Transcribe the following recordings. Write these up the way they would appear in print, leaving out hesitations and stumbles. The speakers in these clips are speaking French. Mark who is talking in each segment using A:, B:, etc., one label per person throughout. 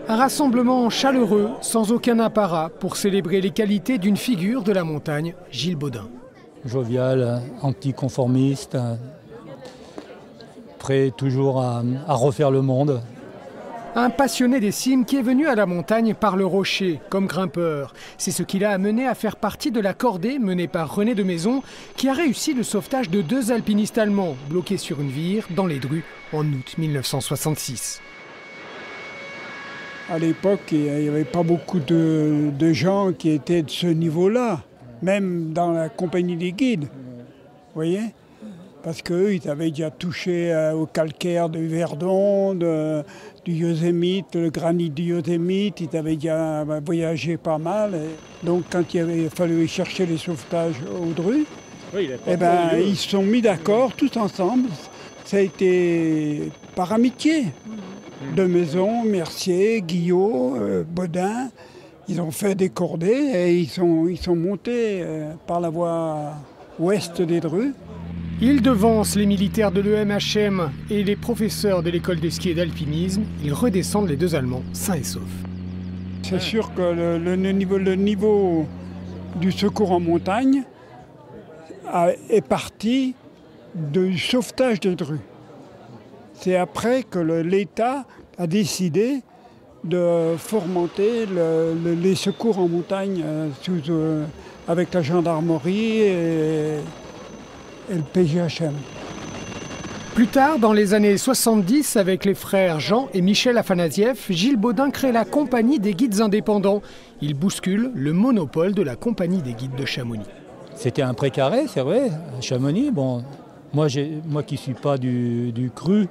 A: Un rassemblement chaleureux, sans aucun apparat, pour célébrer les qualités d'une figure de la montagne, Gilles Baudin.
B: Jovial, anticonformiste, prêt toujours à refaire le monde.
A: Un passionné des cimes qui est venu à la montagne par le rocher, comme grimpeur. C'est ce qui l'a amené à faire partie de la cordée menée par René de Maison, qui a réussi le sauvetage de 2 alpinistes allemands bloqués sur une vire dans les Drues en août 1966.
C: À l'époque, il n'y avait pas beaucoup de gens qui étaient de ce niveau-là, même dans la compagnie des guides, vous voyez, parce qu'eux, ils avaient déjà touché au calcaire du Verdon, du Yosemite, le granit du Yosemite, ils avaient déjà voyagé pas mal. Donc quand il avait fallu chercher les sauvetages aux Drues, ils se sont mis d'accord tous ensemble. Ça a été par amitié. De Maison, Mercier, Guillot, Baudin, ils ont fait des cordées et ils sont montés par la voie ouest des Drues.
A: Ils devancent les militaires de l'EMHM et les professeurs de l'école de ski et d'alpinisme. Ils redescendent les 2 Allemands, sains et saufs.
C: C'est sûr que le niveau du secours en montagne est parti du sauvetage de Drues. C'est après que l'État a décidé de fomenter les secours en montagne avec la gendarmerie et le PGHM.
A: Plus tard, dans les années 70, avec les frères Jean et Michel Afanasieff, Gilles Baudin crée la Compagnie des guides indépendants. Il bouscule le monopole de la Compagnie des guides de Chamonix.
B: C'était un précaré, c'est vrai, à Chamonix. Bon, moi qui ne suis pas du cru,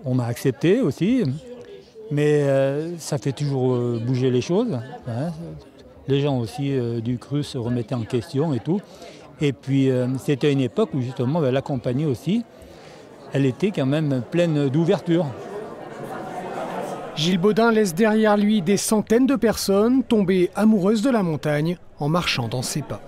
B: on m'a accepté aussi, mais ça fait toujours bouger les choses. Hein. Les gens aussi du cru se remettaient en question et tout. Et puis c'était une époque où justement la compagnie aussi, elle était quand même pleine d'ouverture.
A: Gilles Baudin laisse derrière lui des centaines de personnes tombées amoureuses de la montagne en marchant dans ses pas.